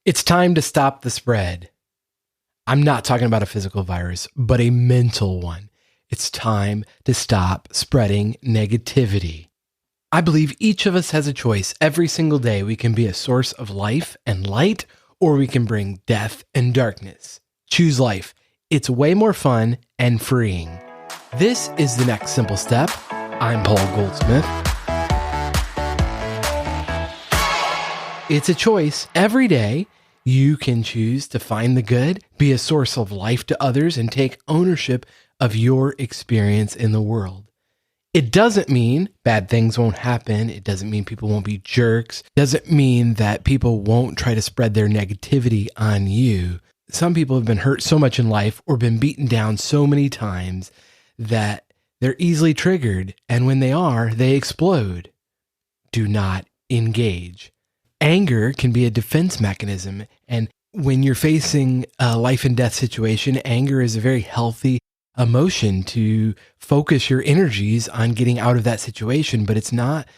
It's time to stop the spread. I'm not talking about a physical virus, but a mental one. It's time to stop spreading negativity. I believe each of us has a choice. Every single day, we can be a source of life and light, or we can bring death and darkness. Choose life. It's way more fun and freeing. This is The Next Simple Step. I'm Paul Goldsmith. It's a choice. Every day, you can choose to find the good, be a source of life to others, and take ownership of your experience in the world. It doesn't mean bad things won't happen. It doesn't mean people won't be jerks. It doesn't mean that people won't try to spread their negativity on you. Some people have been hurt so much in life or been beaten down so many times that they're easily triggered. And when they are, they explode. Do not engage. Anger can be a defense mechanism. And when you're facing a life and death situation, anger is a very healthy emotion to focus your energies on getting out of that situation, but it's not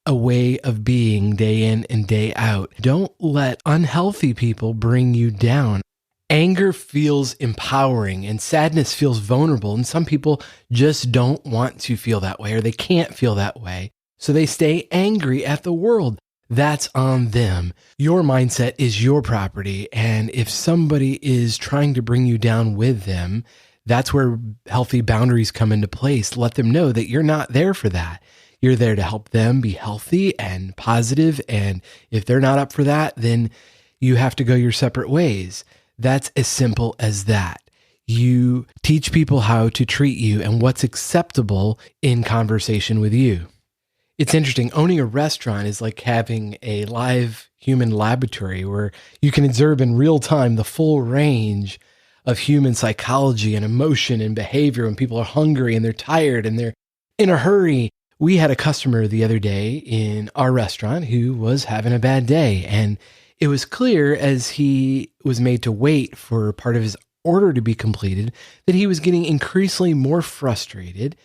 a way of being day in and day out. Don't let unhealthy people bring you down. Anger feels empowering and sadness feels vulnerable. And some people just don't want to feel that way, or they can't feel that way. So they stay angry at the world. That's on them. Your mindset is your property. And if somebody is trying to bring you down with them, that's where healthy boundaries come into place. Let them know that you're not there for that. You're there to help them be healthy and positive. And if they're not up for that, then you have to go your separate ways. That's as simple as that. You teach people how to treat you and what's acceptable in conversation with you. It's interesting. Owning a restaurant is like having a live human laboratory where you can observe in real time the full range of human psychology and emotion and behavior when people are hungry and they're tired and they're in a hurry. We had a customer the other day in our restaurant who was having a bad day. And it was clear as he was made to wait for part of his order to be completed that he was getting increasingly more frustrated.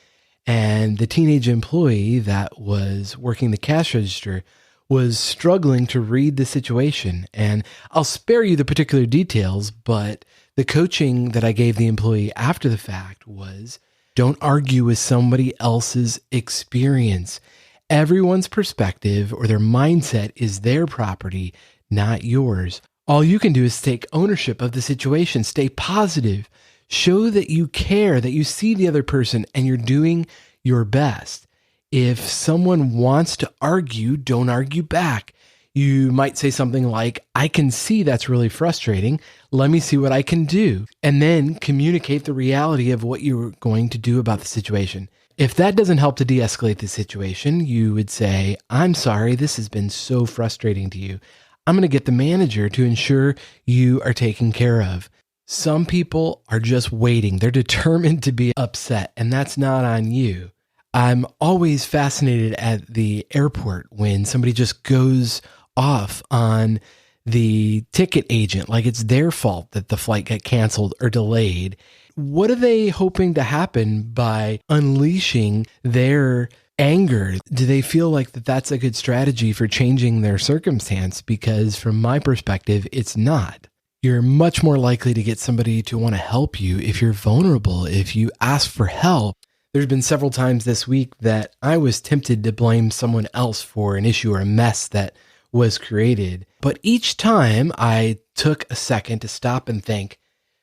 And the teenage employee that was working the cash register was struggling to read the situation. And I'll spare you the particular details, but the coaching that I gave the employee after the fact was, don't argue with somebody else's experience. Everyone's perspective or their mindset is their property, not yours. All you can do is take ownership of the situation, stay positive, show that you care, that you see the other person and you're doing your best. If someone wants to argue, don't argue back. You might say something like, I can see that's really frustrating. Let me see what I can do. And then communicate the reality of what you're going to do about the situation. If that doesn't help to de-escalate the situation, you would say, I'm sorry, this has been so frustrating to you. I'm going to get the manager to ensure you are taken care of. Some people are just waiting. They're determined to be upset, and that's not on you. I'm always fascinated at the airport when somebody just goes off on the ticket agent like it's their fault that the flight got canceled or delayed. What are they hoping to happen by unleashing their anger? Do they feel like that's a good strategy for changing their circumstance? Because from my perspective, it's not. You're much more likely to get somebody to want to help you if you're vulnerable, if you ask for help. There's been several times this week that I was tempted to blame someone else for an issue or a mess that was created. But each time I took a second to stop and think,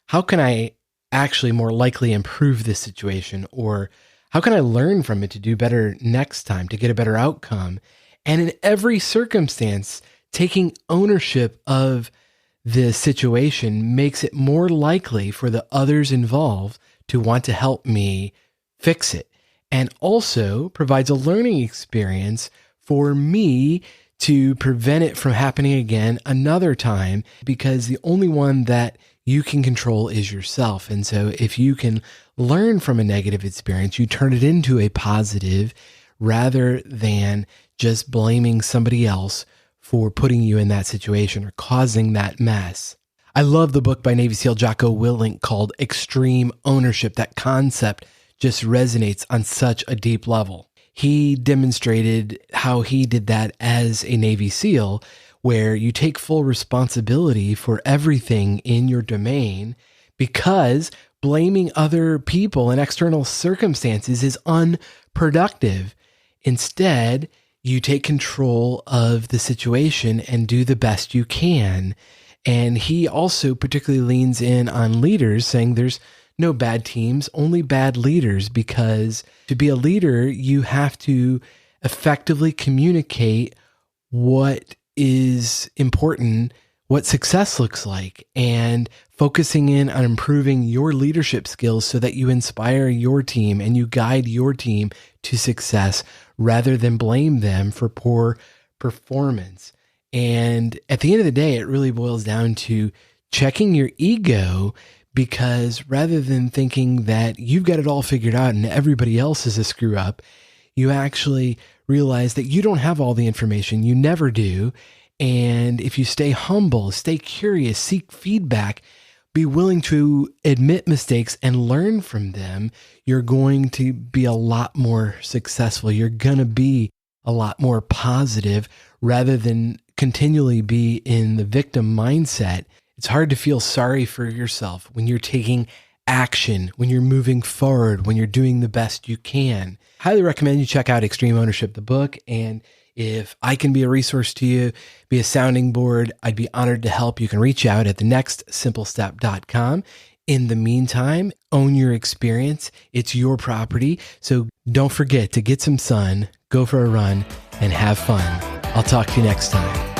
how can I actually more likely improve this situation? Or how can I learn from it to do better next time, to get a better outcome? And in every circumstance, taking ownership of the situation makes it more likely for the others involved to want to help me fix it. And also provides a learning experience for me to prevent it from happening again another time, because the only one that you can control is yourself. And so if you can learn from a negative experience, you turn it into a positive rather than just blaming somebody else for putting you in that situation or causing that mess. I love the book by Navy SEAL Jocko Willink called Extreme Ownership. That concept just resonates on such a deep level. He demonstrated how he did that as a Navy SEAL where you take full responsibility for everything in your domain, because blaming other people and external circumstances is unproductive. Instead, you take control of the situation and do the best you can. And he also particularly leans in on leaders, saying there's no bad teams, only bad leaders, because to be a leader, you have to effectively communicate what is important, what success looks like, and focusing in on improving your leadership skills so that you inspire your team and you guide your team to success rather than blame them for poor performance. And at the end of the day, it really boils down to checking your ego, because rather than thinking that you've got it all figured out and everybody else is a screw up, you actually realize that you don't have all the information. You never do. And if you stay humble, stay curious, seek feedback, be willing to admit mistakes and learn from them, you're going to be a lot more successful. You're going to be a lot more positive rather than continually be in the victim mindset. It's hard to feel sorry for yourself when you're taking action, when you're moving forward, when you're doing the best you can. Highly recommend you check out Extreme Ownership, the book. And if I can be a resource to you, be a sounding board, I'd be honored to help. You can reach out at thenextsimplestep.com. In the meantime, own your experience. It's your property. So don't forget to get some sun, go for a run, and have fun. I'll talk to you next time.